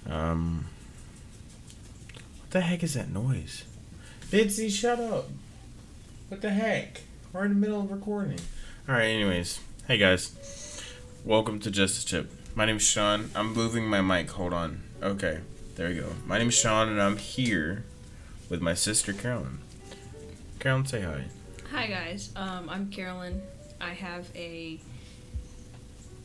What the heck is that noise? Bitsy, shut up. What the heck? We're in the middle of recording. Alright, anyways. Hey guys. Welcome to Just a Chip. My name's Sean. I'm moving my mic. Hold on. Okay. There we go. My name's Sean and I'm here with my sister Carylon. Carylon, say hi. Hi guys. I'm Carylon. I have a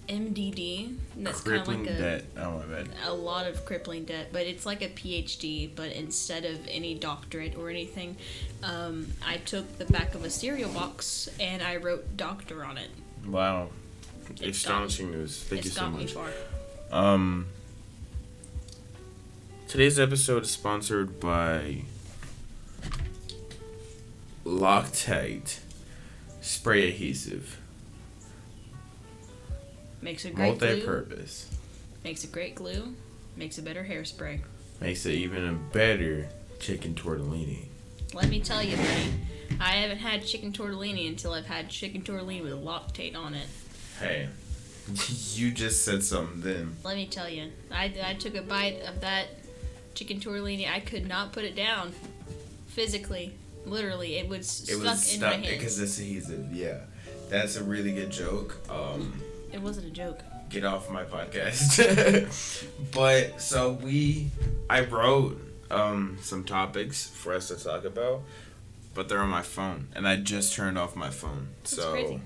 MDD. That's kind of like debt. Oh my bad. A lot of crippling debt, but it's like a PhD. But instead of any doctorate or anything, I took the back of a cereal box and I wrote "doctor" on it. Wow, astonishing news! Thank you so much. It's got me far. Today's episode is sponsored by Loctite spray adhesive. Makes a great multi-purpose. glue. Makes a great glue. Makes a better hairspray. Makes it even a better chicken tortellini. Let me tell you, buddy, I haven't had chicken tortellini until I've had chicken tortellini with Loctite on it. Hey, you just said something then. Let me tell you, I took a bite of that chicken tortellini. I could not put it down. Physically, literally, it was stuck in my hand. Because it's adhesive. Yeah, that's a really good joke. It wasn't a joke. Get off my podcast. But so I wrote some topics for us to talk about, but they're on my phone, and I just turned off my phone. That's so crazy.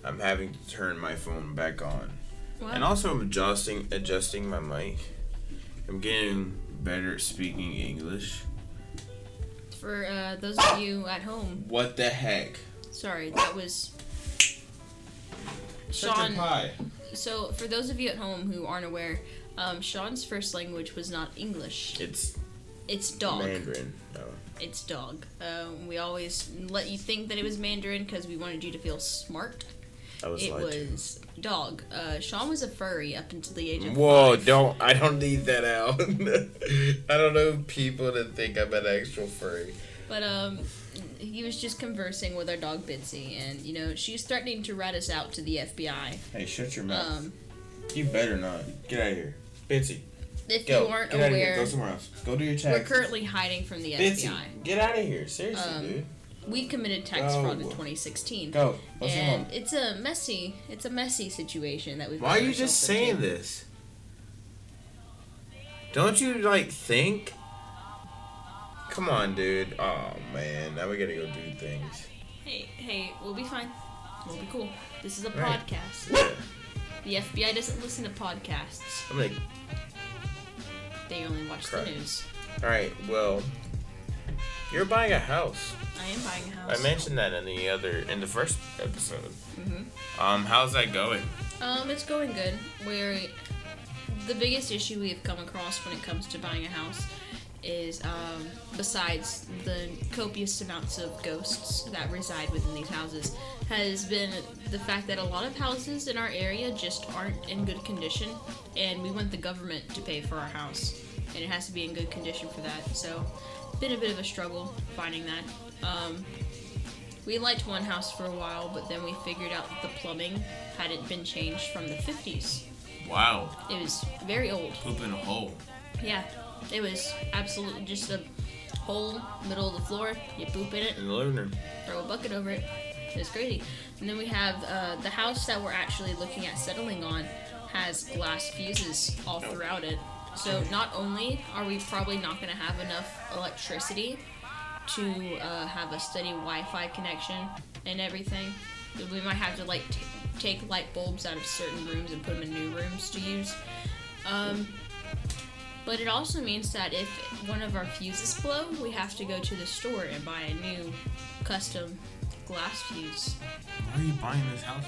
I'm having to turn my phone back on. Wow. And also I'm adjusting my mic. I'm getting better at speaking English. For those of you at home. What the heck? Sorry, that was Sean. So for those of you at home who aren't aware, Sean's first language was not English. It's dog. Mandarin. No. It's dog. We always let you think that it was Mandarin because we wanted you to feel smart. It was dog. Sean was a furry up until the age of 5. I don't need that out. I don't know people that think I'm an actual furry. But he was just conversing with our dog Bitsy, and she's threatening to rat us out to the FBI. Hey, shut your mouth. You better not. Get out of here, Bitsy. If you aren't aware, go somewhere else. Go do your taxes. We're currently hiding from the Bitsy, FBI. Get out of here, seriously, dude. We committed tax fraud in 2016. Go. What's your and it's a messy situation that we've. Why are you just saying this? Don't you think? Come on, dude. Oh man, now we gotta go do things. Hey, we'll be fine. We'll be cool. This is a right. podcast. Yeah. The FBI doesn't listen to podcasts. They only watch the news. All right. Well, you're buying a house. I am buying a house. I mentioned that in the first episode. Mm-hmm. How's that going? It's going good. The biggest issue we have come across when it comes to buying a house is, besides the copious amounts of ghosts that reside within these houses, has been the fact that a lot of houses in our area just aren't in good condition, and we want the government to pay for our house, and it has to be in good condition for that. So, been a bit of a struggle finding that. We liked one house for a while, but then we figured out that the plumbing hadn't been changed from the 50s. Wow. It was very old. Poop in a hole. Yeah, it was absolutely just a hole, middle of the floor, you poop in it, In the living room. throw a bucket over it. It was crazy. And then we have the house that we're actually looking at settling on has glass fuses all throughout it. So not only are we probably not going to have enough electricity to have a steady Wi-Fi connection and everything, we might have to take light bulbs out of certain rooms and put them in new rooms to use. But it also means that if one of our fuses blow, we have to go to the store and buy a new custom glass fuse. Why are you buying this house?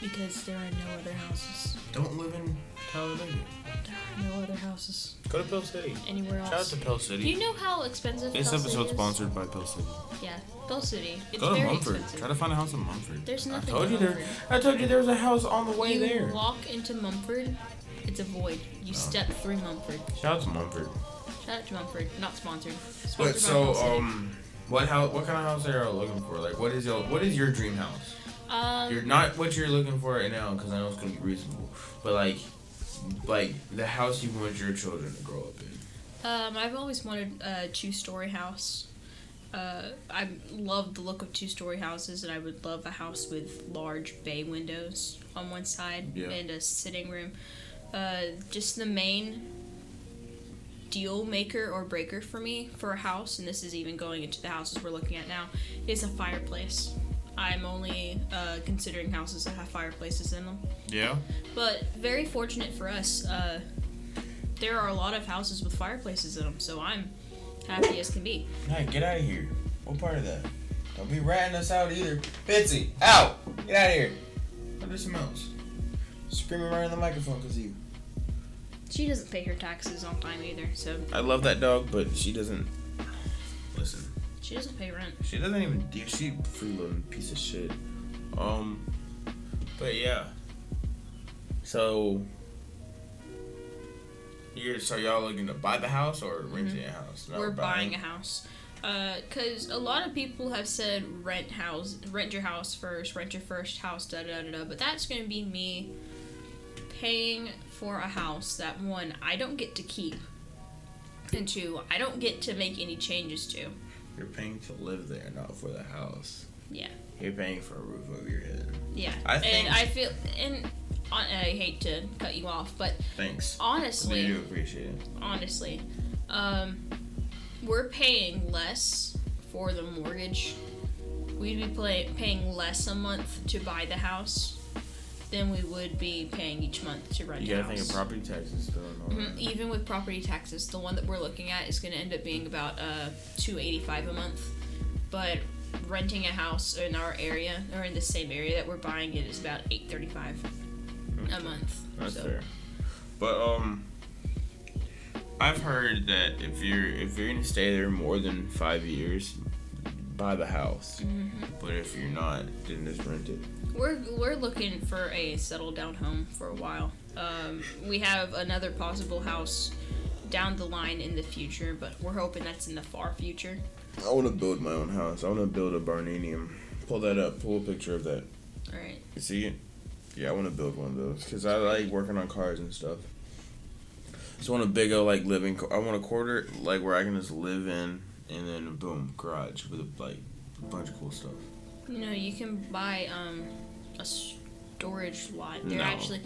Because there are no other houses. Don't live in Talladega. There are no other houses. Go to Pill City. Anywhere else. Shout out to Pill City. Do you know how expensive This Pill City episode's is? sponsored by Pill City. Yeah, Pill City. It's Go to very Mumford. expensive. Try to find a house in Mumford. There's nothing I told in you Mumford. I told you there was a house on the way You there. walk into Mumford, it's a void. You step through Mumford. Shout out to Mumford. Shout out to Mumford. Not sponsored. But Sponsored by so Pill City. what kind of house are you looking for? Like, what is your dream house? You're not what you're looking for right now, because I know it's gonna be reasonable. But like, like the house you want your children to grow up in? I've always wanted a 2-story house. I love the look of 2-story houses, and I would love a house with large bay windows on one side and a sitting room. Just the main deal maker or breaker for me for a house, and this is even going into the houses we're looking at now, is a fireplace. I'm only considering houses that have fireplaces in them. Yeah. But very fortunate for us, there are a lot of houses with fireplaces in them, so I'm happy as can be. Hey, get out of here. What part of that? Don't be ratting us out either. Bitsy, out! Get out of here. Go do something else. Screaming right in the microphone because of you. She doesn't pay her taxes on time either, so... I love that dog, but she doesn't... Listen. She doesn't pay rent. She doesn't even... She freeloading piece of shit. But yeah. So y'all looking to buy the house or renting a house? No, we're buying a house. Because a lot of people have said rent your house first, rent your first house, da-da-da-da. But that's going to be me paying for a house that, 1, I don't get to keep, and 2, I don't get to make any changes to. You're paying to live there, not for the house. Yeah. You're paying for a roof over your head. Yeah. I hate to cut you off, but thanks. Honestly, I do appreciate it. Honestly, we're paying less for the mortgage. We'd be paying less a month to buy the house than we would be paying each month to rent a house. You gotta think of property taxes still. Even with property taxes, the one that we're looking at is gonna end up being about $285 a month. But renting a house in our area, or in the same area that we're buying it, is about $835 a month. That's fair. But I've heard that if you're gonna stay there more than 5 years, buy the house. But if you're not, then just rent it. We're looking for a settled down home for a while. We have another possible house down the line in the future, but we're hoping that's in the far future. I want to build my own house. I want to build a barnanium. Pull that up. Pull a picture of that. All right. You see it? Yeah, I want to build one of those because I like working on cars and stuff. Just want a big old living. I want a quarter where I can just live in, and then boom, garage with a bunch of cool stuff. You can buy a storage lot. They're actually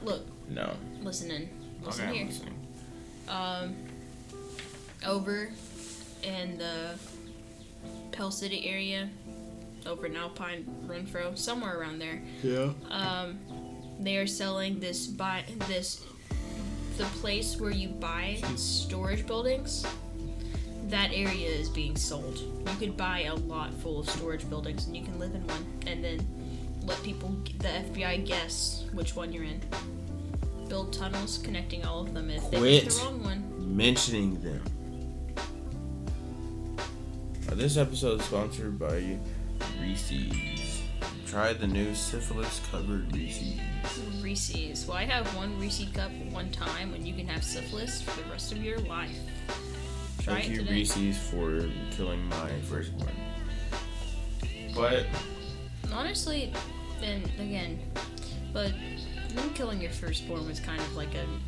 look. No. Listen in. Listen okay, here. I'm listening. Over in the Pell City area, over in Alpine, Renfro, somewhere around there. Yeah. They are selling the place where you buy storage buildings. That area is being sold. You could buy a lot full of storage buildings, and you can live in one, and then let people, the FBI, guess which one you're in. Build tunnels connecting all of them. If they pick the wrong one, mentioning them. This episode is sponsored by Reese's. Try the new syphilis-covered Reese's. Reese's. Well, I have one Reese's cup one time, and you can have syphilis for the rest of your life. Try Thank it you, today. Reese's, for killing my firstborn. But honestly, and again, but them killing your firstborn was kind of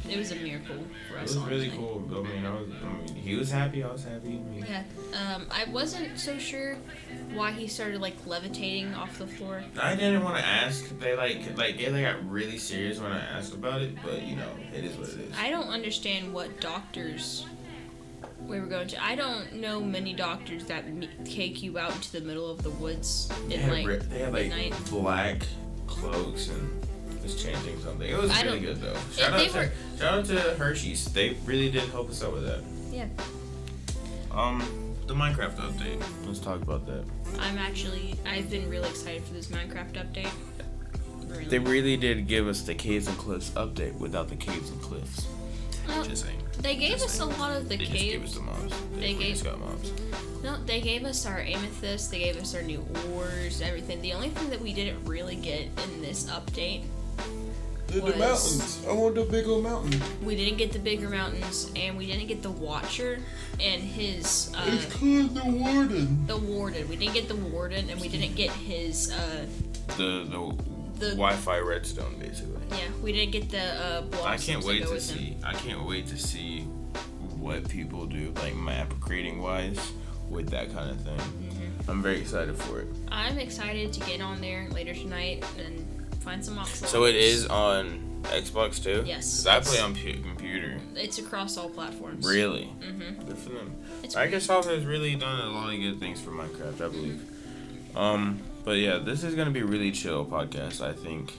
it was a miracle for us. It was honestly. really cool. I mean, he was happy. I was happy. Yeah. I wasn't so sure why he started levitating off the floor. I didn't want to ask. They got really serious when I asked about it, but it is what it is. I don't understand what doctors we were going to. I don't know many doctors that take you out into the middle of the woods they had midnight. Black cloaks and was changing something. It was really good though. Shout out to Hershey's. They really did help us out with that. Yeah. The Minecraft update. Let's talk about that. I've been really excited for this Minecraft update. Really. They really did give us the Caves and Cliffs update without the Caves and Cliffs. Just saying. They gave us a lot of the caves. They just gave us the mobs. Just got mobs. No, they gave us our amethyst. They gave us our new ores, everything. The only thing that we didn't really get in this update The mountains. I want the big old mountain. We didn't get the bigger mountains, and we didn't get the Watcher and his. It's called the Warden. The Warden. We didn't get the Warden, and we didn't get his. The Wi-Fi redstone, basically. Yeah, we didn't get the blocks. I can't wait to see what people do, like map creating wise, with that kind of thing. Mm-hmm. I'm very excited for it. I'm excited to get on there later tonight and find some oxalate. So it is on Xbox too? Yes. Because I play on computer. It's across all platforms. Really? Mm-hmm. Good for them. It's Microsoft has really done a lot of good things for Minecraft, I believe. But yeah, this is gonna be a really chill podcast. I think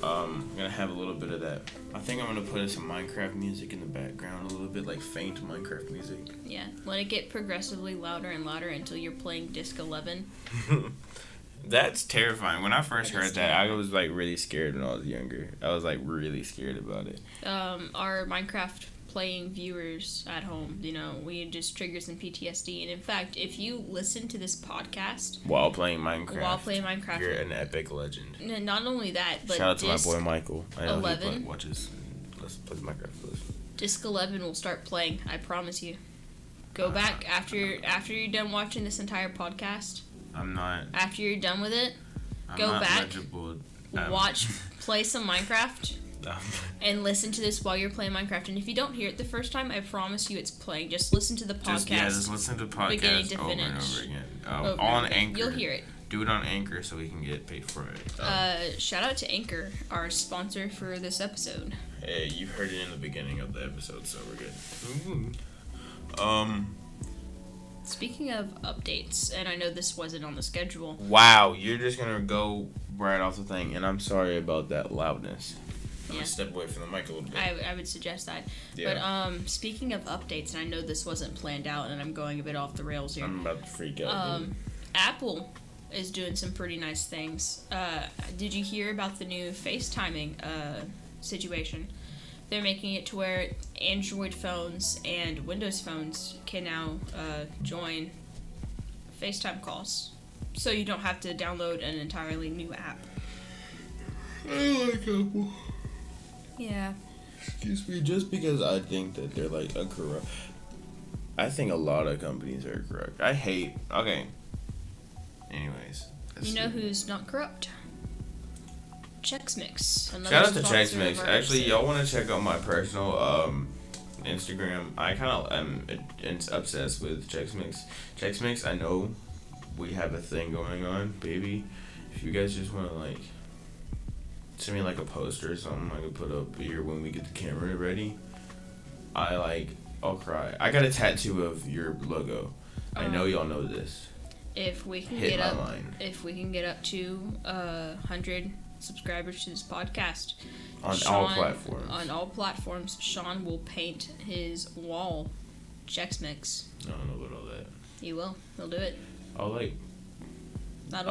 I'm gonna have a little bit of that. I think I'm gonna put in some Minecraft music in the background, a little bit like faint Minecraft music. Yeah, let it get progressively louder and louder until you're playing Disc 11. That's terrifying. When I first heard that, I was like really scared when I was younger. I was like really scared about it. Our Minecraft playing viewers at home, we just trigger some PTSD. And in fact, if you listen to this podcast while playing Minecraft, you're an epic legend. And not only that, but shout out to my boy Michael. I know 11 he watches. Let's play Minecraft with us. Disc 11 will start playing. I promise you. Go back after you're done watching this entire podcast. I'm not. After you're done with it, go back, play some Minecraft, and listen to this while you're playing Minecraft. And if you don't hear it the first time, I promise you it's playing. Just listen to the podcast. Just listen to the podcast over and over again. On Anchor. You'll hear it. Do it on Anchor so we can get paid for it. Shout out to Anchor, our sponsor for this episode. Hey, you heard it in the beginning of the episode, so we're good. Ooh. Speaking of updates, and I know this wasn't on the schedule. Wow, you're just gonna go right off the thing, and I'm sorry about that loudness. I'm gonna step away from the mic a little bit. I would suggest that. Yeah. But speaking of updates, and I know this wasn't planned out, and I'm going a bit off the rails here. I'm about to freak out. Apple is doing some pretty nice things. Did you hear about the new FaceTiming situation? They're making it to where Android phones and Windows phones can now join FaceTime calls. So you don't have to download an entirely new app. I like Apple. Yeah. Excuse me, just because I think that they're like a corrupt. I think a lot of companies are corrupt. Okay. Anyways. You know who's not corrupt? Chex Mix. Shout out to Chex Mix. Actually, y'all want to check out my personal Instagram. I kind of am obsessed with Chex Mix. Chex Mix, I know we have a thing going on, baby. If you guys just want to like send me like a poster or something, I can put up here when we get the camera ready. I'll cry. I got a tattoo of your logo. I know y'all know this. If we can get up to 100 subscribers to this podcast on all platforms, Sean will paint his wall Chex Mix. I don't know about all that. He will. He'll do it. I'll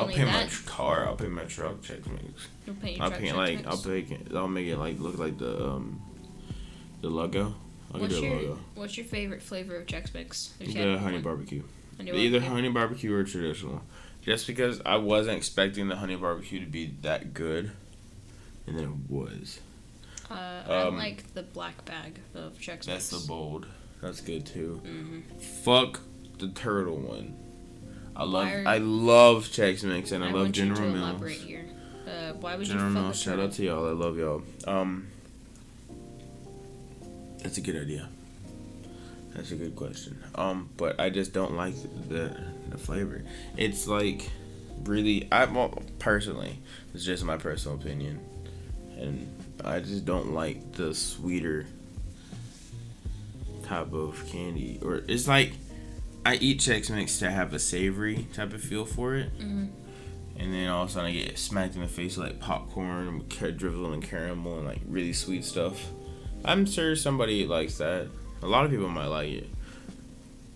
paint my car. I'll paint my truck Chex Mix. You'll paint your truck Chex Mix? I'll make it like look like the logo. What's your favorite flavor of Chex Mix? The honey barbecue. Either honey barbecue or traditional. Just because I wasn't expecting the honey barbecue to be that good, and then it was. I like the black bag of Chex Mix. That's the bold. That's good too. Mm-hmm. Fuck the turtle one. I love Chex Mix and I love General Mills. Elaborate here. Why would General you fuck Mills, shout out to y'all. I love y'all. That's a good idea. That's a good question. But I just don't like the flavor. It's like really, personally, it's just my personal opinion, and I just don't like the sweeter type of candy. Or it's like I eat Chex Mix to have a savory type of feel for it, and then all of a sudden I get smacked in the face with like popcorn, drizzle and caramel, and like really sweet stuff. I'm sure somebody likes that. A lot of people might like it.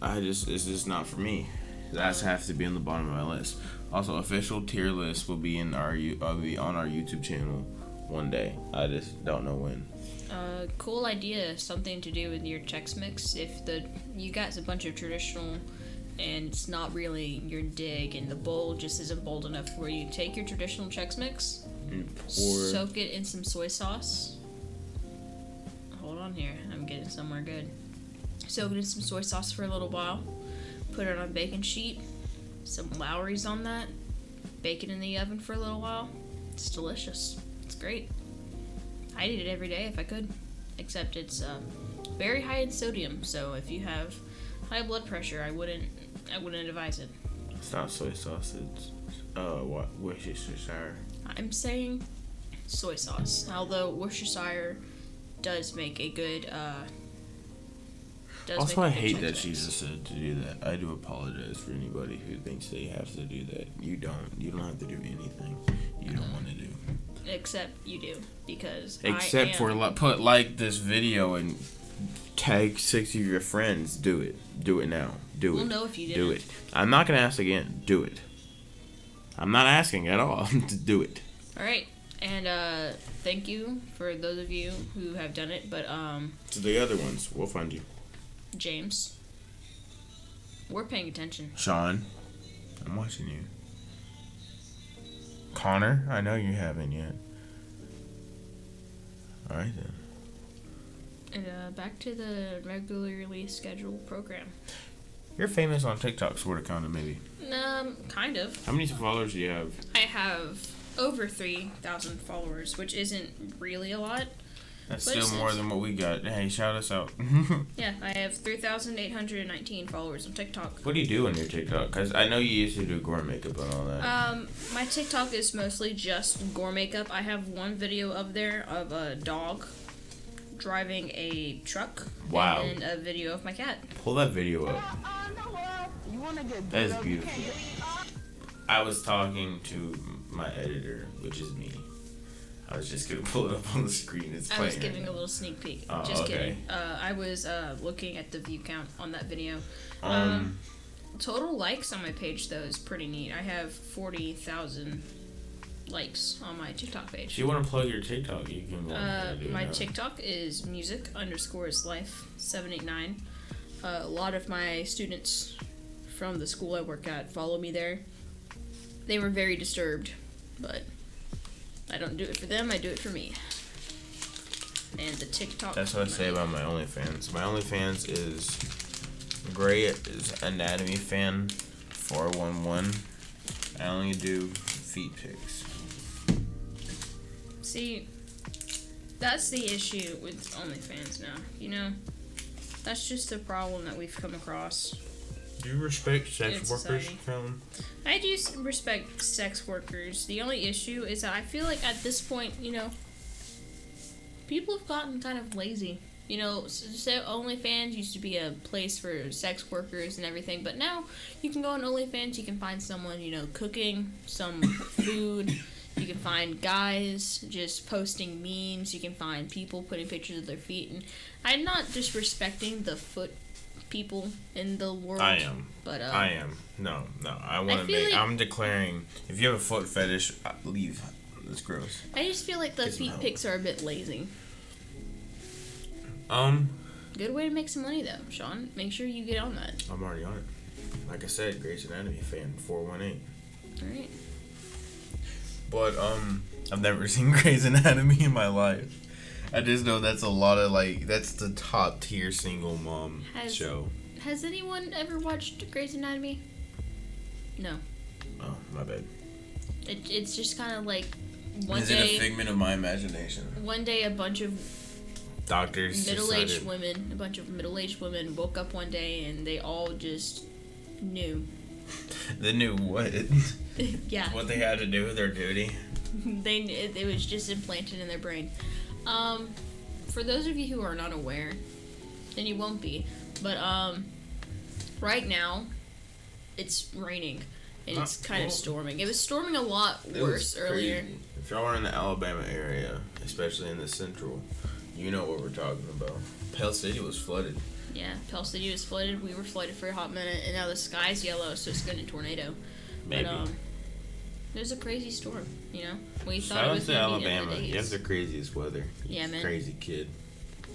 It's just not for me. That has to be on the bottom of my list. Also, official tier list will be on our YouTube channel one day. I just don't know when. Cool idea. Something to do with your Chex Mix. If you got a bunch of traditional, and it's not really your dig, and the bowl just isn't bold enough for you, take your traditional Chex Mix, soak it in some soy sauce. Hold on here, I'm getting somewhere good. Soak it in some soy sauce for a little while. Put it on a baking sheet. Some Lowry's on that. Bake it in the oven for a little while. It's delicious. It's great. I'd eat it every day if I could. Except it's very high in sodium, so if you have high blood pressure, I wouldn't advise it. It's not soy sauce. It's Worcestershire. I'm saying soy sauce. Although Worcestershire does make a good. Also, I hate that Jesus said to do that. I do apologize for anybody who thinks they have to do that. You don't. You don't have to do anything you don't want to do. Except you do, because put like this video and tag 6 of your friends. Do it. Do it now. Do it. We'll know if you didn't. Do it. I'm not gonna ask again. Do it. I'm not asking at all. To do it. All right, and thank you for those of you who have done it. But to the other ones, we'll find you. James, we're paying attention. Sean, I'm watching you. Connor, I know you haven't yet. Alright then. And back to the regularly scheduled program. You're famous on TikTok, sort of, kind of, maybe. Kind of. How many followers do you have? I have over 3,000 followers, which isn't really a lot. That's still more than what we got. Hey, shout us out. Yeah, I have 3,819 followers on TikTok. What do you do on your TikTok? Because I know you used to do gore makeup and all that. My TikTok is mostly just gore makeup. I have one video up there of a dog driving a truck. Wow. And a video of my cat. Pull that video up. That is beautiful. I was talking to my editor, which is me. I was just gonna pull it up on the screen. It's playing. I was giving a little sneak peek. Just kidding. I was looking at the view count on that video. Total likes on my page though is pretty neat. I have 40,000 likes on my TikTok page. If you want to plug your TikTok, you can go ahead and do my that. TikTok is music_life789. A lot of my students from the school I work at follow me there. They were very disturbed, but I don't do it for them, I do it for me. And the TikTok. That's what I say about my OnlyFans. My OnlyFans is Grey Anatomy Fan 411. I only do feet pics. See, that's the issue with OnlyFans now. You know, that's just the problem that we've come across. Do you respect sex workers, society. Fallon? I do respect sex workers. The only issue is that I feel like at this point, you know, people have gotten kind of lazy. You know, so OnlyFans used to be a place for sex workers and everything, but now you can go on OnlyFans, you can find someone, you know, cooking some food. You can find guys just posting memes. You can find people putting pictures of their feet. And I'm not disrespecting the foot people in the world. I am. But I am. No. I want to make. like, I'm declaring. If you have a foot fetish, leave. That's gross. I just feel like the feet pics are a bit lazy. Good way to make some money though, Sean. Make sure you get on that. I'm already on it. Like I said, Grey's Anatomy Fan 418. All right. But I've never seen Grey's Anatomy in my life. I just know that's a lot of that's the top tier single mom show. Has anyone ever watched Grey's Anatomy? No. Oh, my bad. It's just kind of like one Is day. Is it a figment of my imagination? One day, a bunch of doctors, middle-aged women woke up one day and they all just knew. They knew what? Yeah. What they had to do with their duty. It was just implanted in their brain. For those of you who are not aware, and you won't be, but right now it's raining and it's kind of storming. It was storming a lot worse earlier. If y'all are in the Alabama area, especially in the central, you know what we're talking about. Pell City was flooded. Yeah, Pell City was flooded. We were flooded for a hot minute, and now the sky's yellow, so it's going to tornado. Maybe. But, it was a crazy storm, you know? We thought Shout it out was to going to be Alabama. You have the craziest weather. Yeah, man. Crazy kid.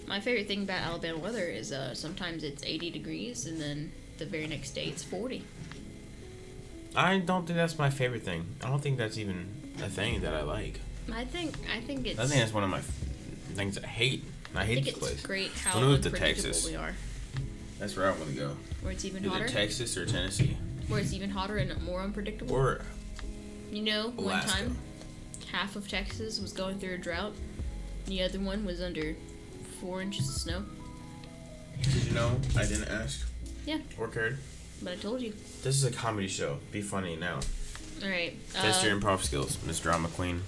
My favorite thing about Alabama weather is sometimes it's 80 degrees, and then the very next day it's 40. I don't think that's my favorite thing. I don't think that's even a thing that I like. I think it's... I think that's one of my things I hate. I hate this place. It's great how move to unpredictable Texas. we are. That's where I want to go. Where it's even hotter? Either Texas or Tennessee. Where it's even hotter and more unpredictable? Or you know, Alaska. one time half of Texas was going through a drought. The other one was under 4 inches of snow. Did you know? I didn't ask. Yeah. Or cared. But I told you. This is a comedy show. Be funny now. Alright. Test your improv skills, Miss Drama Queen.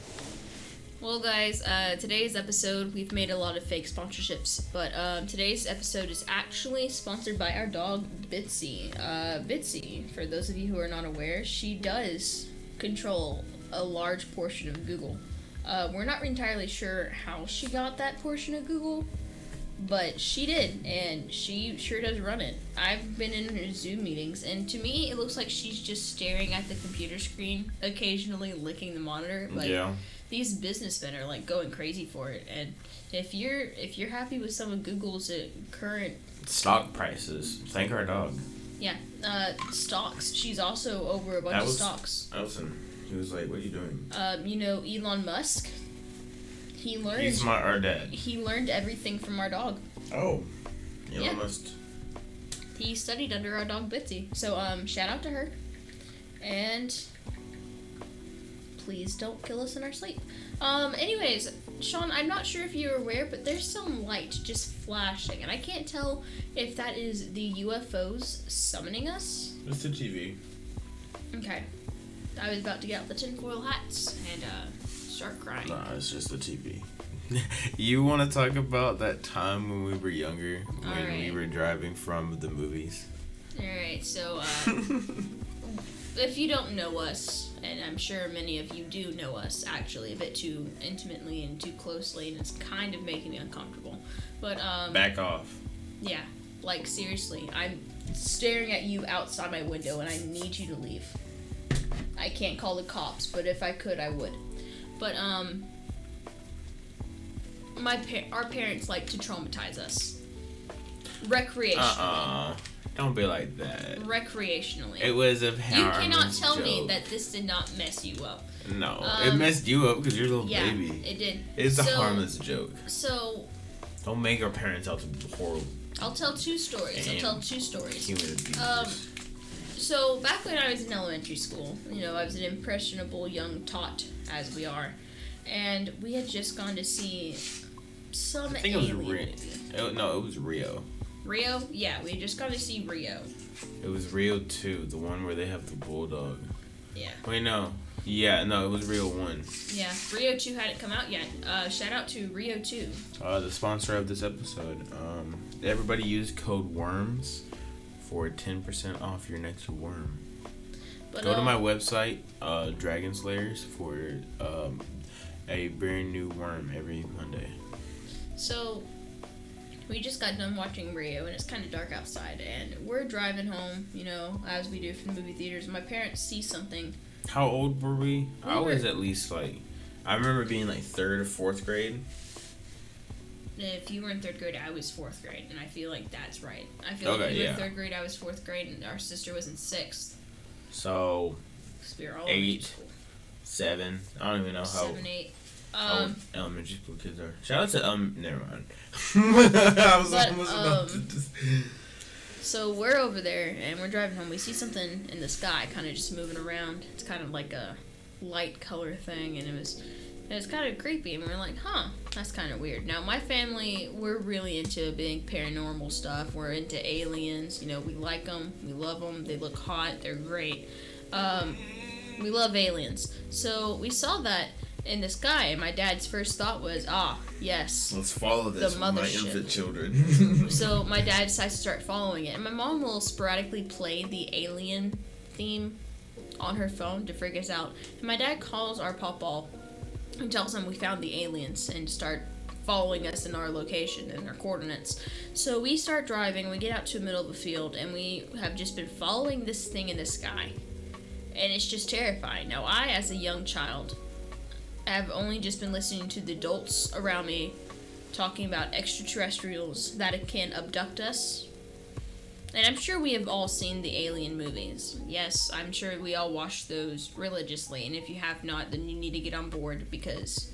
Well, guys, today's episode, we've made a lot of fake sponsorships, but today's episode is actually sponsored by our dog, Bitsy. Bitsy, for those of you who are not aware, she does control a large portion of Google. We're not entirely sure how she got that portion of Google, but she did, and she sure does run it. I've been in her Zoom meetings, and to me, it looks like she's just staring at the computer screen, occasionally licking the monitor. Like, yeah. These businessmen are like going crazy for it, and if you're happy with some of Google's current stock prices, thank our dog. Yeah, stocks. She's also over a bunch of stocks. Elson, he was like, "What are you doing?" You know Elon Musk. He's our dad. He learned everything from our dog. Oh, Elon Musk. He studied under our dog Bitsy. So shout out to her, and please don't kill us in our sleep. Anyways, Sean, I'm not sure if you're aware, but there's some light just flashing, and I can't tell if that is the UFOs summoning us. It's the TV. Okay. I was about to get out the tinfoil hats and start crying. Nah, it's just the TV. You want to talk about that time when we were younger, when we were driving from the movies? Alright, so, if you don't know us, and I'm sure many of you do know us, actually, a bit too intimately and too closely, and it's kind of making me uncomfortable, but, back off. Yeah, like, seriously, I'm staring at you outside my window, and I need you to leave. I can't call the cops, but if I could, I would. But, our parents like to traumatize us. Recreationally. Don't be like that. Recreationally. It was a harmless You cannot tell joke. me that this did not mess you up. No, it messed you up because you're a little baby. Yeah, it did. It's a harmless joke. So... Don't make our parents out to be horrible. I'll tell two stories. Human abusers. So, back when I was in elementary school, you know, I was an impressionable young tot, as we are, and we had just gone to see some I think alien it was movie. No, it was Rio. Rio? Yeah, we had just gone to see Rio. It was Rio 2, the one where they have the bulldog. Yeah. Wait, no. Yeah, no, it was Rio 1. Yeah, Rio 2 hadn't come out yet. Shout out to Rio 2. The sponsor of this episode. Everybody use code WORMS for 10% off your next worm. But, Go to my website, Dragon Slayers, for a brand new worm every Monday. So, we just got done watching Rio, and it's kind of dark outside, and we're driving home, you know, as we do from the movie theaters. My parents see something. How old were we? I was at least I remember being like 3rd or 4th grade. If you were in 3rd grade, I was 4th grade, and I feel like that's right. I feel like you were in 3rd grade, I was 4th grade, and our sister was in 6th. So, We were all 8, 7, I don't even know how 7, 8. old elementary school kids are. Shout out to, never mind. I was almost about to just... So we're over there, and we're driving home. We see something in the sky kind of just moving around. It's kind of like a light color thing, and it was kind of creepy, and we were like, huh, that's kind of weird. Now, my family, we're really into big paranormal stuff. We're into aliens. You know, we like them. We love them. They look hot. They're great. We love aliens. So we saw that in the sky, and my dad's first thought was, yes. Let's follow this with my infant children. So my dad decides to start following it, and my mom will sporadically play the alien theme on her phone to freak us out. And my dad calls our pawpaw and tells him we found the aliens and start following us in our location and our coordinates. So we start driving, we get out to the middle of the field, and we have just been following this thing in the sky. And it's just terrifying. Now, I, as a young child, have only just been listening to the adults around me talking about extraterrestrials that can abduct us. And I'm sure we have all seen the Alien movies. Yes, I'm sure we all watch those religiously, and if you have not, then you need to get on board because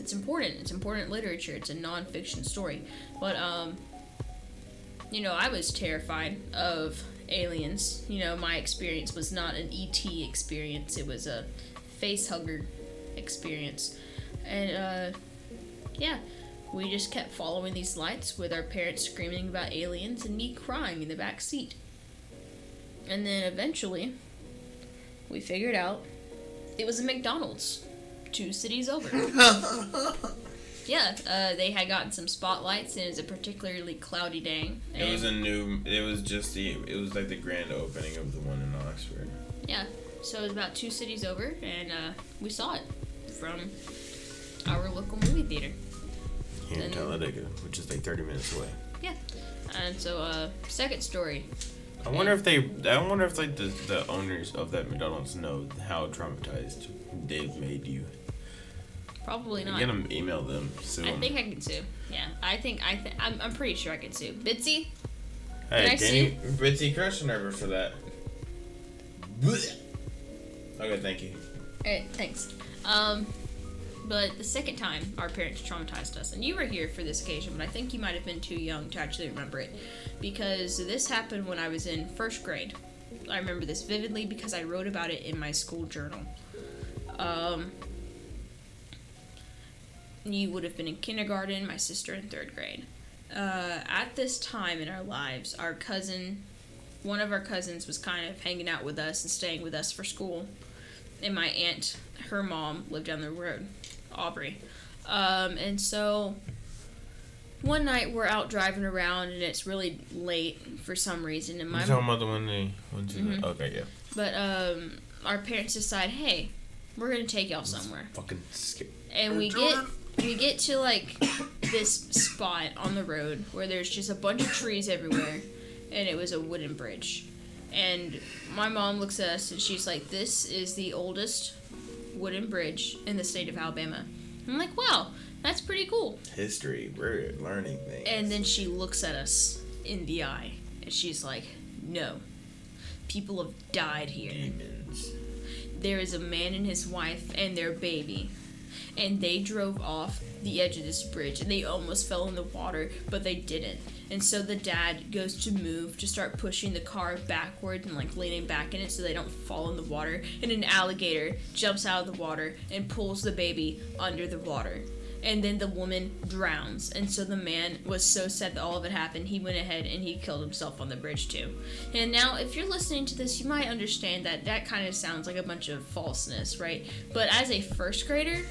it's important. It's important literature. It's a non-fiction story. But, you know, I was terrified of aliens. You know, my experience was not an ET experience. It was a face hugger experience. And, yeah, we just kept following these lights with our parents screaming about aliens and me crying in the back seat. And then eventually, we figured out it was a McDonald's 2 cities over. Yeah, they had gotten some spotlights, and it was a particularly cloudy day. It was like the grand opening of the one in Oxford. Yeah, so it was about 2 cities over, and we saw it from our local movie theater. Here in Talladega, which is like 30 minutes away. Yeah, and so second story. I wonder if like the owners of that McDonald's know how traumatized they've made you. Probably not. I'm gonna email them soon. I think I can sue. Yeah, I'm pretty sure I can sue. Bitsy? Hey, can you Bitsy crush number for that? Okay, thank you. Alright, thanks. But the second time our parents traumatized us, and you were here for this occasion, but I think you might have been too young to actually remember it, because this happened when I was in 1st grade. I remember this vividly because I wrote about it in my school journal. You would have been in kindergarten, my sister in 3rd grade. At this time in our lives, one of our cousins was kind of hanging out with us and staying with us for school. And my aunt, her mom, lived down the road, Aubrey. And so one night we're out driving around and it's really late for some reason. And You're talking about the one they went to? Mm-hmm. Okay, yeah. But our parents decide, hey, we're going to take y'all somewhere. Fucking scary. And we get to like this spot on the road where there's just a bunch of trees everywhere, and it was a wooden bridge. And my mom looks at us and she's like, this is the oldest wooden bridge in the state of Alabama. I'm like, wow, that's pretty cool. History, we're learning things. And then she looks at us in the eye and she's like, no, people have died here. Demons. There is a man and his wife and their baby, and they drove off the edge of this bridge, and they almost fell in the water, but they didn't. And so the dad goes to move to start pushing the car backward and like leaning back in it so they don't fall in the water, and an alligator jumps out of the water and pulls the baby under the water. And then the woman drowns. And so the man was so sad that all of it happened, he went ahead and he killed himself on the bridge too. And now, if you're listening to this, you might understand that that kind of sounds like a bunch of falseness, right? But as a 1st grader,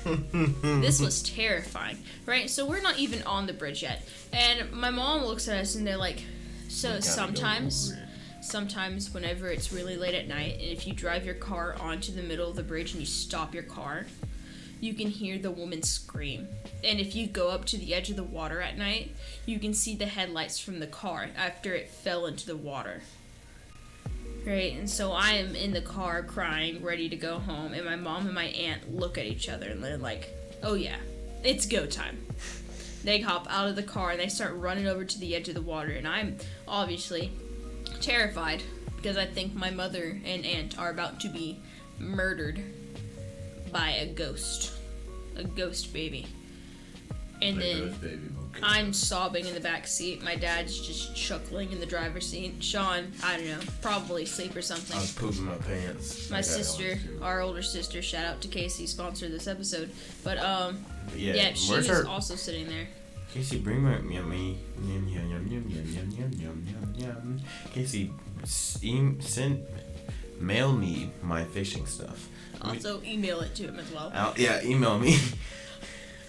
this was terrifying, right? So we're not even on the bridge yet. And my mom looks at us and they're like, so sometimes whenever it's really late at night, and if you drive your car onto the middle of the bridge and you stop your car, you can hear the woman scream. And if you go up to the edge of the water at night, you can see the headlights from the car after it fell into the water. Right, and so I am in the car crying, ready to go home, and my mom and my aunt look at each other and they're like, oh yeah, it's go time. They hop out of the car and they start running over to the edge of the water, and I'm obviously terrified because I think my mother and aunt are about to be murdered by a ghost baby. And then I'm sobbing in the back seat. My dad's just chuckling in the driver's seat. Sean, I don't know, probably asleep or something. I was pooping my pants. My sister, our older sister, shout out to Casey, sponsored this episode. But yeah, she was also sitting there. Casey, bring my yummy yum yum yum yum yum yum yum yum yum. Casey, mail me my fishing stuff. Also, email it to him as well. Yeah, email me.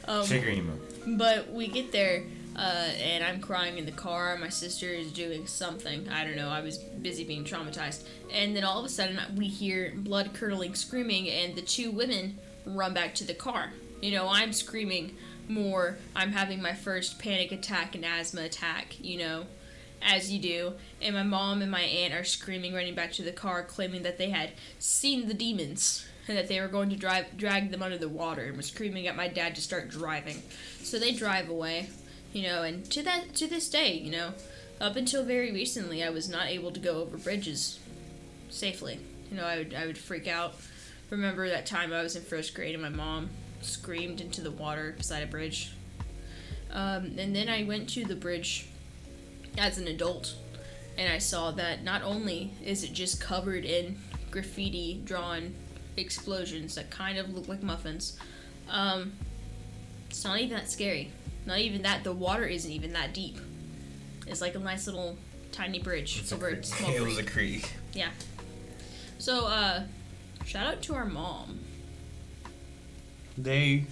Check your email. But we get there, and I'm crying in the car. My sister is doing something. I don't know. I was busy being traumatized. And then all of a sudden, we hear blood-curdling screaming, and the 2 women run back to the car. You know, I'm screaming more. I'm having my first panic attack and asthma attack, you know, as you do. And my mom and my aunt are screaming, running back to the car, claiming that they had seen the demons and that they were going to drag them under the water, and was screaming at my dad to start driving. So they drive away, you know, and to this day, you know, up until very recently, I was not able to go over bridges safely. You know, I would freak out. Remember that time I was in 1st grade and my mom screamed into the water beside a bridge. And then I went to the bridge as an adult, and I saw that not only is it just covered in graffiti drawn explosions that kind of look like muffins. It's not even that scary. Not even that. The water isn't even that deep. It's like a nice little tiny bridge over a small creek. It was a creek. Yeah. So, shout out to our mom. They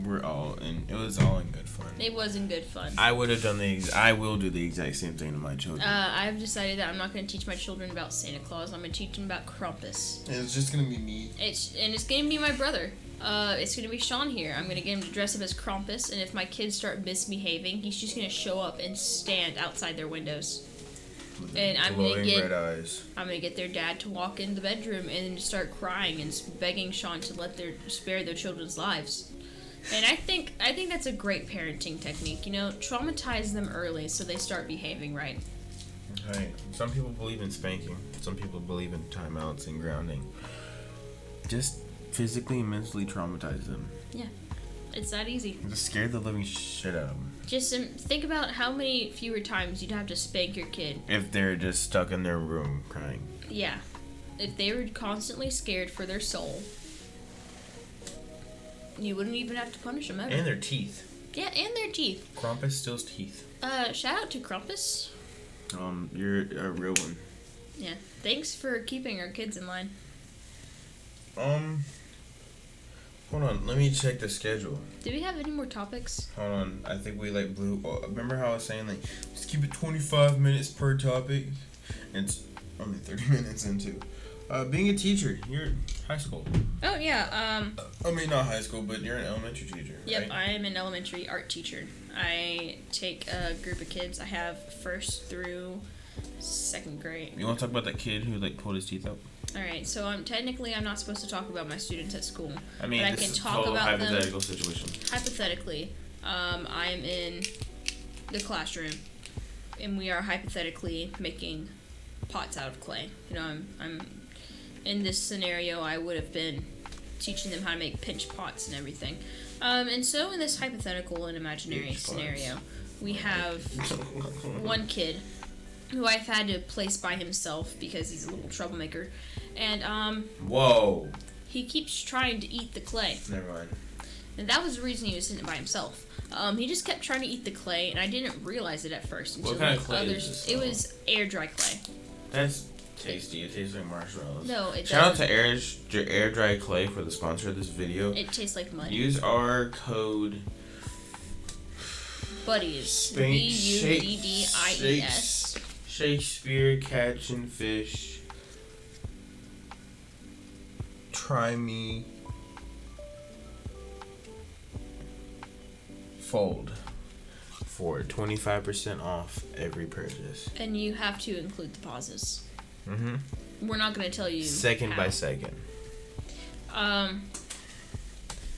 were all in. It was all in good fun. It was in good fun. I would have done I will do the exact same thing to my children. I've decided that I'm not going to teach my children about Santa Claus. I'm going to teach them about Krampus. And it's just gonna be me. It's going to be my brother. It's going to be Sean here. I'm going to get him to dress up as Krampus, and if my kids start misbehaving, he's just going to show up and stand outside their windows. And I'm going to get their dad to walk in the bedroom and start crying and begging Sean to spare their children's lives. And I think that's a great parenting technique. You know, traumatize them early so they start behaving right. Right. Some people believe in spanking. Some people believe in timeouts and grounding. Just physically and mentally traumatize them. Yeah, it's that easy. Just scare the living shit out of them. Just think about how many fewer times you'd have to spank your kid. If they're just stuck in their room crying. Yeah. If they were constantly scared for their soul, you wouldn't even have to punish them ever. And their teeth. Yeah, and their teeth. Krampus steals teeth. Shout out to Krampus. You're a real one. Yeah. Thanks for keeping our kids in line. Hold on, let me check the schedule. Do we have any more topics? Hold on, I think we blew. Remember how I was saying just keep it 25 minutes per topic? It's only 30 minutes into. Being a teacher, you're in high school. Oh yeah. I mean not high school, but you're an elementary teacher. Yep, right? I am an elementary art teacher. I take a group of kids. I have 1st through 2nd grade. You want to talk about that kid who pulled his teeth out? All right, so I'm not supposed to talk about my students at school. I mean, but this I can is talk total about hypothetical situation. Hypothetically, I'm in the classroom, and we are hypothetically making pots out of clay. You know, I'm in this scenario. I would have been teaching them how to make pinch pots and everything. And so in this hypothetical and imaginary scenario, we have one kid who I've had to place by himself because he's a little troublemaker. And, Whoa. he keeps trying to eat the clay. Never mind. And that was the reason he was sitting by himself. He just kept trying to eat the clay, and I didn't realize it at first. Until what kind of clay is this? It was air dry clay. That's tasty. It tastes like marshmallows. No, it Shout out doesn't. to Air Dry Clay for the sponsor of this video. It tastes like mud. Use our code Buddies. BUDDIES. Shakespeare Catch and Fish. Try me. Fold. For 25% off every purchase. And you have to include the pauses. Mm-hmm. We're not going to tell you second how. by second.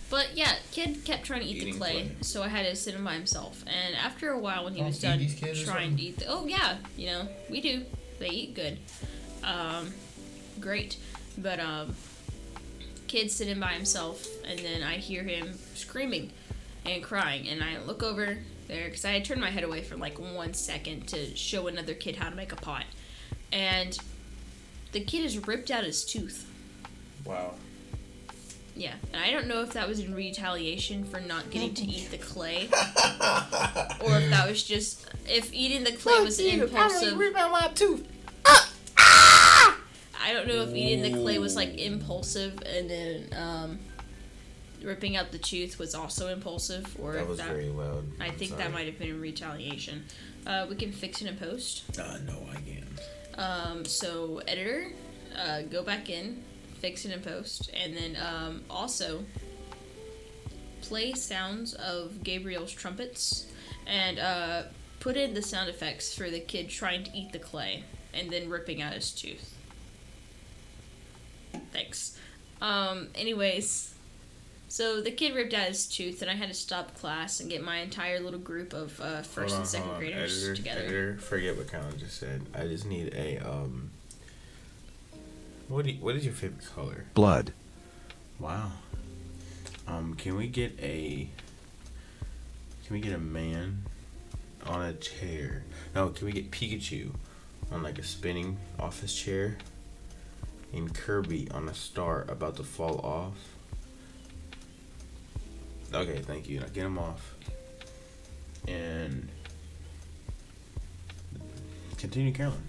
But yeah, kid kept trying to eat the clay, so I had to sit him by himself. And after a while, when he was done trying to eat you know, we do. They eat good. Great. But kid sitting by himself, and then I hear him screaming and crying, and I look over there because I had turned my head away for like 1 second to show another kid how to make a pot, and the kid has ripped out his tooth. Wow. Yeah, and I don't know if that was in retaliation for not getting to eat the clay, or if that was just if eating the clay was impulsive. Rip out my tooth. I don't know if eating the clay was like impulsive, and then ripping out the tooth was also impulsive, or that if was very loud. I think that might have been in retaliation. We can fix it in post. No, I can't. So editor, go back in. Fix it in post, and then also play sounds of Gabriel's trumpets, and put in the sound effects for the kid trying to eat the clay and then ripping out his tooth. Thanks. Anyways, so the kid ripped out his tooth, and I had to stop class and get my entire little group of first and second graders together. Editor, forget what Colin just said. I just need a What is your favorite color? Blood. Wow. Can we get a man on a chair? No, can we get Pikachu on like a spinning office chair and Kirby on a star about to fall off. Okay, thank you. Now get him off. And continue, Carolyn.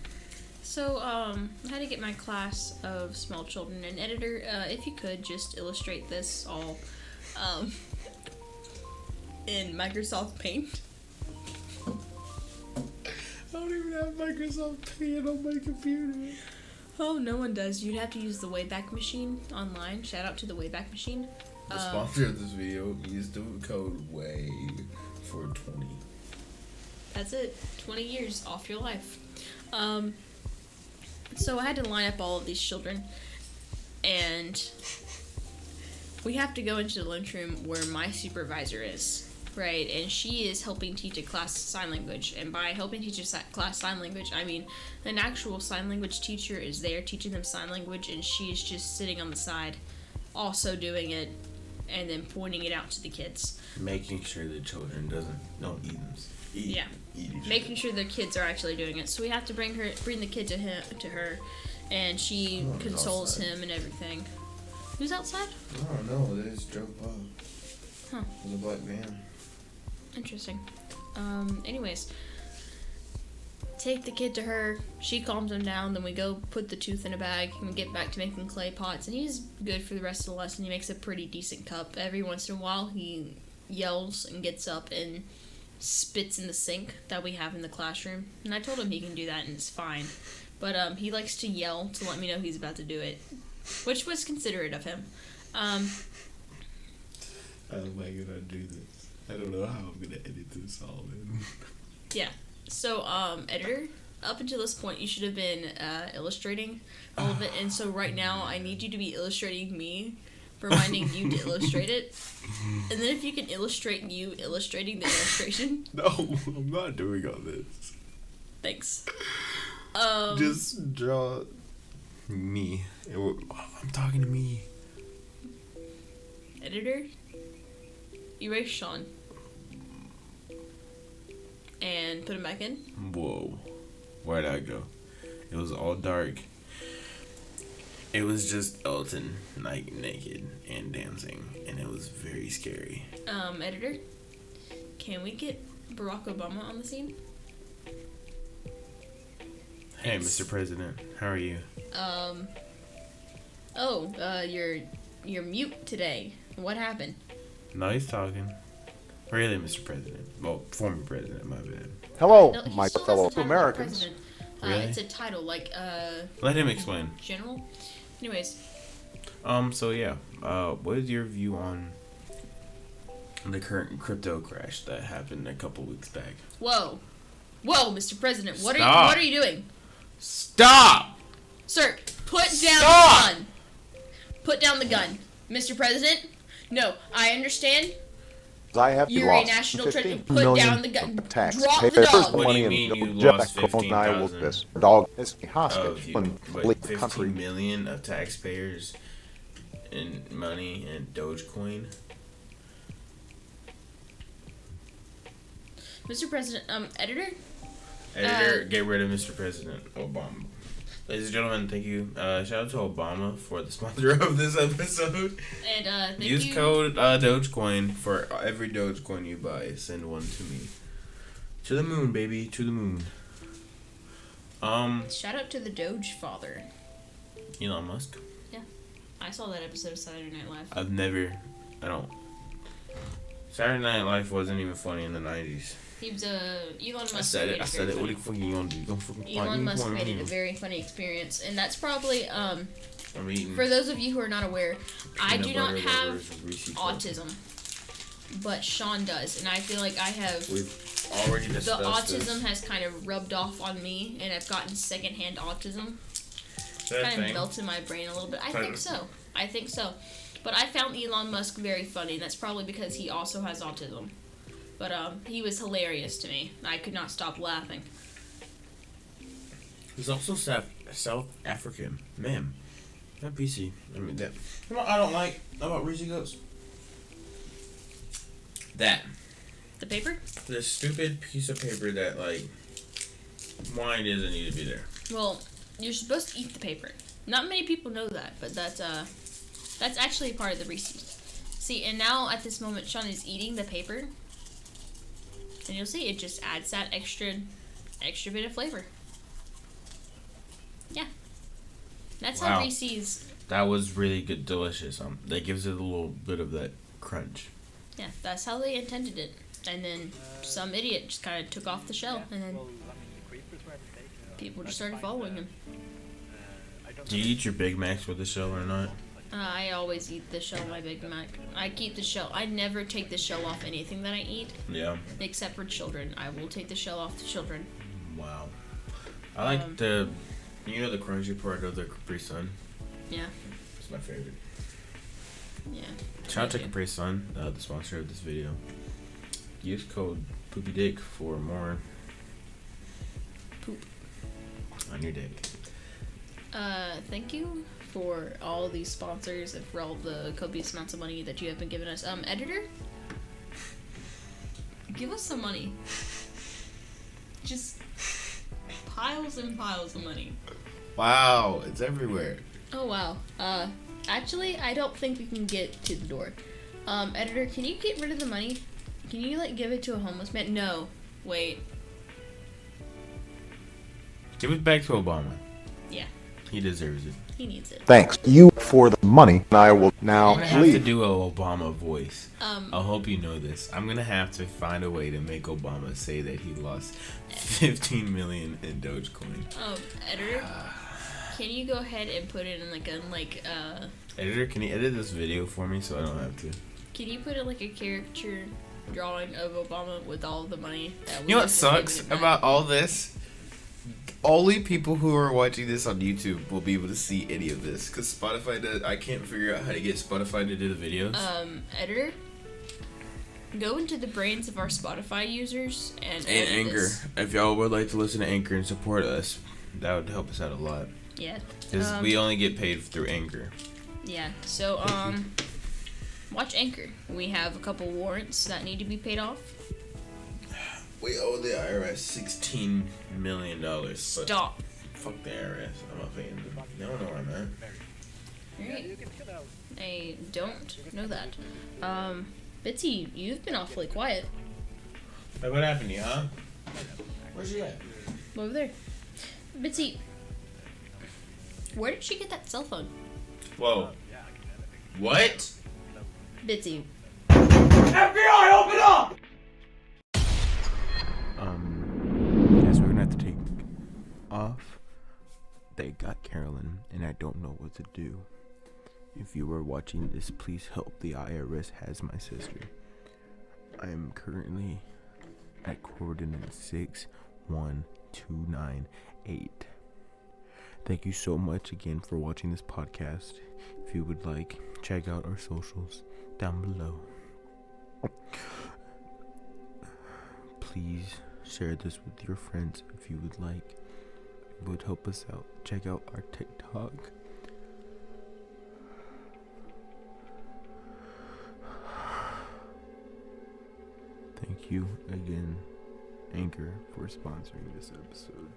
So, I had to get my class of small children an editor. If you could just illustrate this all in Microsoft Paint. I don't even have Microsoft Paint on my computer. Oh, no one does. You'd have to use the Wayback Machine online. Shout out to the Wayback Machine. The sponsor of this video, use the code WAVE for 20. That's it. 20 years off your life. So I had to line up all of these children, and we have to go into the lunchroom where my supervisor is, right? And she is helping teach a class sign language. And by helping teach a class sign language, I mean an actual sign language teacher is there teaching them sign language, and she is just sitting on the side, also doing it, and then pointing it out to the kids. Making sure the children don't eat them. Eat Making sure the kids are actually doing it. So we have to bring the kid to her, and she consoles him and everything. Who's outside? I don't know. They just drove by. Huh. It was a black van. Interesting. Anyways, take the kid to her. She calms him down. Then we go put the tooth in a bag and we get back to making clay pots. And he's good for the rest of the lesson. He makes a pretty decent cup. Every once in a while, he yells and gets up and spits in the sink that we have in the classroom. And I told him he can do that and it's fine. But he likes to yell to let me know he's about to do it, which was considerate of him. I don't like it. I do this. I don't know how I'm gonna edit this all in. Yeah. So, editor, up until this point, you should have been illustrating all of it. And so right now, I need you to be illustrating me, reminding you to illustrate it. And then if you can illustrate you illustrating the illustration. No, I'm not doing all this. Thanks. Just draw me. I'm talking to me. Editor, erase Sean. And put him back in. Whoa. Where'd I go? It was all dark. It was just Elton, like, naked and dancing, and it was very scary. Editor, can we get Barack Obama on the scene? Hey, Mr. President, how are you? You're mute today. What happened? No, he's talking. Really, Mr. President. Well, former president, my bad. Hello, No, he my still has fellow the title of Americans. president. Really? It's a title, like, Let him explain. general. Anyways. So yeah, what is your view on the current crypto crash that happened a couple weeks back? Whoa, Mr. President, what Stop. are you doing? Stop! Sir, put down Stop. the gun. Put down the gun, Mr. President. No, I understand. I have You're a lost national 15 treasure. Put million down the gun. of tax Drop the payers. dog. What do you Money mean and you Jeff lost and I will 15,000? this dog is a Oh, hostage you, when wait, leave 15 the country. million of taxpayers in money and Dogecoin? Mr. President, editor? Editor, get rid of Mr. President Obama. Ladies and gentlemen, thank you. Shout out to Obama for the sponsor of this episode. And, thank Use you. code Dogecoin for every Dogecoin you buy. Send one to me. To the moon, baby. To the moon. Shout out to the Doge father. Elon Musk. I saw that episode of Saturday Night Live. I don't. Saturday Night Live wasn't even funny in the 90s. He was Elon Musk. I said made it. What very the fuck you gonna do? You gonna fucking funny. Elon Musk made it a very funny experience, and that's probably I'm eating for those of you who are not aware, I peanut do not butter have lovers Reese's Cups. autism, but Sean does, and I feel like I have. We've already The discussed autism this. has kind of rubbed off on me, and I've gotten secondhand autism. That Kind of thing. melts in my brain a little bit. I think so. But I found Elon Musk very funny, and that's probably because he also has autism. But he was hilarious to me. I could not stop laughing. He's also South African. Man, that PC. I mean that. You know what I don't like about Reese's Cups? That. The paper? This stupid piece of paper that, like, why doesn't need to be there? Well, you're supposed to eat the paper. Not many people know that, but that's actually part of the Reese's. See, and now at this moment, Sean is eating the paper, and you'll see it just adds that extra bit of flavor. Yeah, that's how Reese's. That was really good, delicious. That gives it a little bit of that crunch. Yeah, that's how they intended it, and then some idiot just kind of took off the shell, and then people just started following him. Do you eat your Big Macs with the shell or not? I always eat the shell of my Big Mac. I keep the shell. I never take the shell off anything that I eat. Yeah. Except for children. I will take the shell off the children. Wow. I like the crunchy part of the Capri Sun. Yeah. It's my favorite. Yeah. Shout out to Capri Sun, the sponsor of this video. Use code POOPYDICK for more poop on your dick. Thank you for all these sponsors and for all the copious amounts of money that you have been giving us. Editor? Give us some money. Just piles and piles of money. Wow, it's everywhere. Oh, wow. Actually, I don't think we can get to the door. Editor, can you get rid of the money? Can you, give it to a homeless man? No. Wait. Give it back to Obama. Yeah. He deserves it. He needs it. Thanks you for the money. I will now I'm gonna have to leave. do a Obama voice. I hope you know this. I'm gonna have to find a way to make Obama say that he lost 15 million in Dogecoin. Editor, can you go ahead and put it in Editor, can you edit this video for me so I don't have to? Can you put it a caricature drawing of Obama with all the money that we You know what have just sucks given him about back? all this? Only people who are watching this on YouTube will be able to see any of this because Spotify does. I can't figure out how to get Spotify to do the videos. Editor, go into the brains of our Spotify users and Anchor. this. If y'all would like to listen to Anchor and support us, that would help us out a lot. Yeah. Because we only get paid through Anchor. Yeah. So watch Anchor. We have a couple warrants that need to be paid off. We owe the IRS $16 million. Stop. Fuck the IRS. I'm not paying them. They don't know where I'm at. Alright. I don't know that. Bitsy, you've been awfully quiet. Hey, what happened to you, huh? Where's she at? Over there. Bitsy, where did she get that cell phone? Whoa. What? Bitsy. FBI, open up! Guess we're gonna have to take off. They got Carylon, and I don't know what to do. If you are watching this, please help. The IRS has my sister. I am currently at coordinate 61298. Thank you so much again for watching this podcast. If you would like, check out our socials down below. Please share this with your friends if you would like. It would help us out. Check out our TikTok. Thank you again, Anchor, for sponsoring this episode.